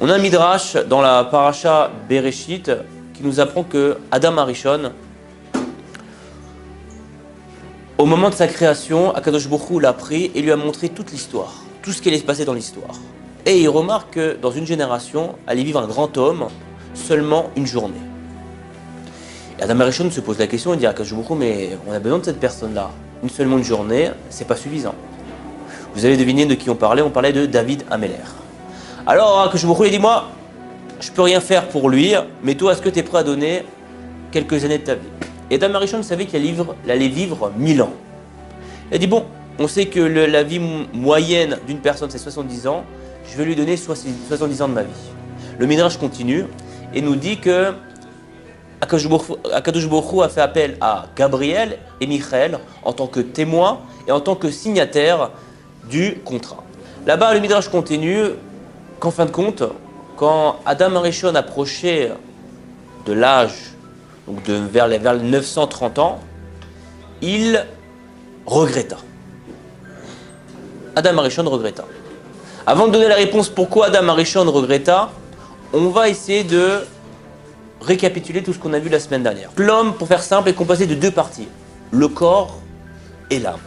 On a un midrash dans la paracha Bereshit qui nous apprend que Adam Arishon, au moment de sa création, Akadosh Baruch Hu l'a pris et lui a montré toute l'histoire, tout ce qui allait se passer dans l'histoire. Et il remarque que dans une génération allait vivre un grand homme seulement une journée. Et Adam Arishon se pose la question et dit à Akadosh Baruch Hu, mais on a besoin de cette personne-là. Seulement une journée, c'est pas suffisant. Vous avez deviné de qui on parlait de David Améler. Alors Akadosh Baruch Hu il dit, moi, je peux rien faire pour lui, mais toi, est-ce que tu es prêt à donner quelques années de ta vie? Et Adam Arishon savait qu'il allait vivre 1000 ans. Il a dit, bon, on sait que la vie moyenne d'une personne, c'est 70 ans, je vais lui donner 70 ans de ma vie. Le Midrash continue et nous dit que Akadosh Baruch Hu a fait appel à Gabriel et Michaël en tant que témoins et en tant que signataires du contrat. Là-bas, le Midrash continue qu'en fin de compte, quand Adam Arishon approchait de l'âge, donc vers les 930 ans, il regretta. Adam Arishon regretta. Avant de donner la réponse pourquoi Adam Arishon regretta, on va essayer de récapituler tout ce qu'on a vu la semaine dernière. L'homme, pour faire simple, est composé de deux parties, le corps et l'âme.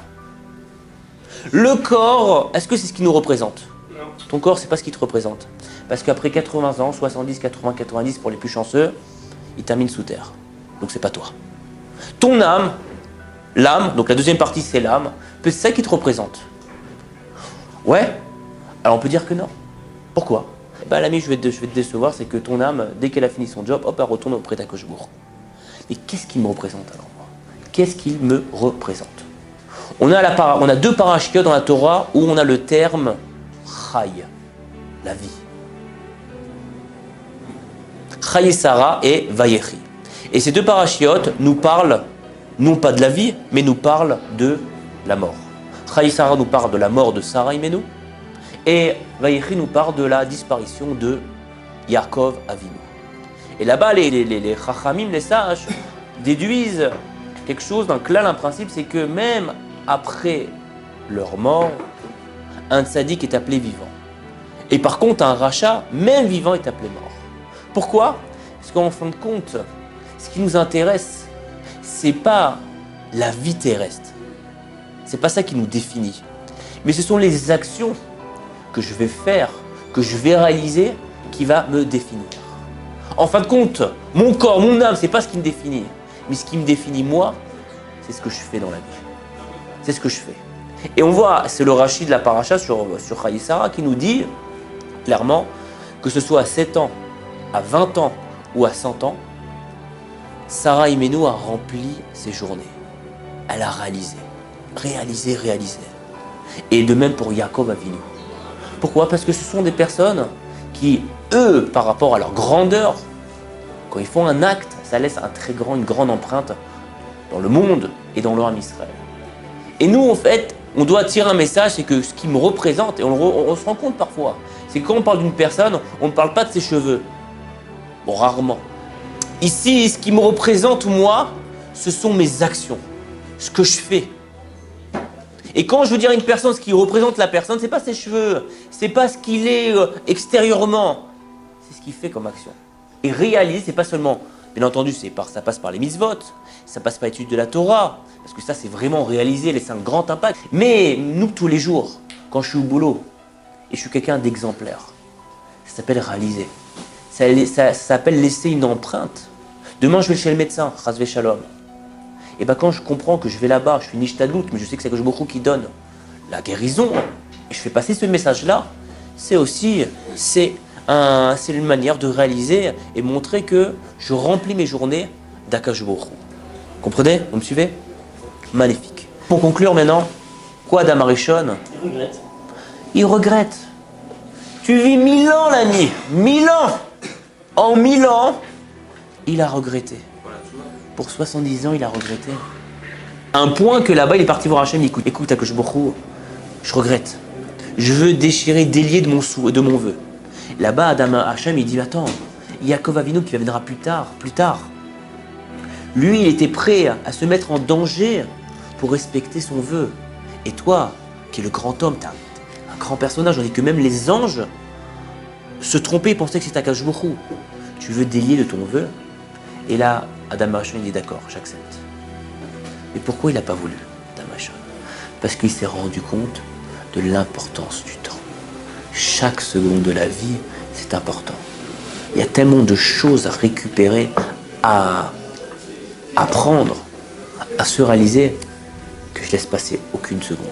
Le corps, est-ce que c'est ce qui nous représente? Non. Ton corps, c'est pas ce qui te représente. Parce qu'après 80 ans, 70, 80, 90 pour les plus chanceux, il termine sous terre. Donc c'est pas toi. Ton âme, l'âme, donc la deuxième partie c'est l'âme, c'est ça qui te représente. Ouais. Alors on peut dire que non. Pourquoi? L'ami, je vais te décevoir, c'est que ton âme, dès qu'elle a fini son job, hop, elle retourne auprès d'Akadosh Baruch Hu. Mais qu'est-ce qui me représente alors moi? Qu'est-ce qu'il me représente? On a deux parashiot dans la Torah où on a le terme Chai, la vie. Chai et Sarah et Vayechi. Et ces deux parashiot nous parlent, non pas de la vie, mais nous parlent de la mort. Chai et Sarah nous parlent de la mort de Sarah Imenu. Et Vayechi nous parle de la disparition de Yaakov Avinu. Et là-bas, les Chachamim, les sages, déduisent quelque chose d'un klal, un principe, c'est que même après leur mort, un tzaddik est appelé vivant. Et par contre, un rachat, même vivant, est appelé mort. Pourquoi? Parce qu'en fin de compte, ce qui nous intéresse, c'est pas la vie terrestre. C'est pas ça qui nous définit. Mais ce sont les actions que je vais faire, que je vais réaliser, qui va me définir. En fin de compte, mon corps, mon âme, c'est pas ce qui me définit. Mais ce qui me définit moi, c'est ce que je fais dans la vie. C'est ce que je fais. Et on voit, c'est le Rashi de la paracha sur Chai et Sarah qui nous dit clairement que ce soit à 7 ans, à 20 ans ou à 100 ans, Sarah Imenu a rempli ses journées. Elle a réalisé. Et de même pour Yaakov Avinu. Pourquoi? Parce que ce sont des personnes qui, eux, par rapport à leur grandeur, quand ils font un acte, ça laisse une grande empreinte dans le monde et dans leur Israël. Et nous, en fait, on doit tirer un message, c'est que ce qui me représente, et on se rend compte parfois, c'est que quand on parle d'une personne, on ne parle pas de ses cheveux. Bon, rarement. Ici, ce qui me représente, moi, ce sont mes actions, ce que je fais. Et quand je veux dire à une personne ce qui représente la personne, c'est pas ses cheveux, c'est pas ce qu'il est extérieurement, c'est ce qu'il fait comme action. Et réaliser, c'est pas seulement, bien entendu, ça passe par les mitzvot, ça passe par l'étude de la Torah, parce que ça c'est vraiment réaliser, c'est un grand impact. Mais nous tous les jours, quand je suis au boulot et je suis quelqu'un d'exemplaire, ça s'appelle réaliser. Ça s'appelle laisser une empreinte. Demain je vais chez le médecin, chas v'shalom. Et bien quand je comprends que je vais là-bas, je suis une ishtadlout, mais je sais que c'est Akadosh Baruch Hu qui donne la guérison, et je fais passer ce message-là, c'est une manière de réaliser et montrer que je remplis mes journées d'Akadosh Baruch Hu. Comprenez? Vous me suivez? Magnifique. Pour conclure maintenant, quoi Adam Arishon? Il regrette. Tu vis 1000 ans l'année, 1000 ans. En 1000 ans, il a regretté. Pour 70 ans, il a regretté. Un point que là-bas, il est parti voir Hachem, écoute, Akadosh Baruch Hu, je regrette. Je veux déchirer, délier de mon vœu. Là-bas, Adam Hachem, il dit, attends, Yaakov Avinu qui viendra plus tard. Lui, il était prêt à se mettre en danger pour respecter son vœu. Et toi, qui es le grand homme, tu es un grand personnage, on dit que même les anges se tromper, penser que c'est Akadosh Baruch Hu. Tu veux délier de ton vœu. Et là, Adam Arishon, il dit d'accord, j'accepte. Mais pourquoi il n'a pas voulu, Adam Arishon? Parce qu'il s'est rendu compte de l'importance du temps. Chaque seconde de la vie, c'est important. Il y a tellement de choses à récupérer, à apprendre, à se réaliser, que je laisse passer aucune seconde.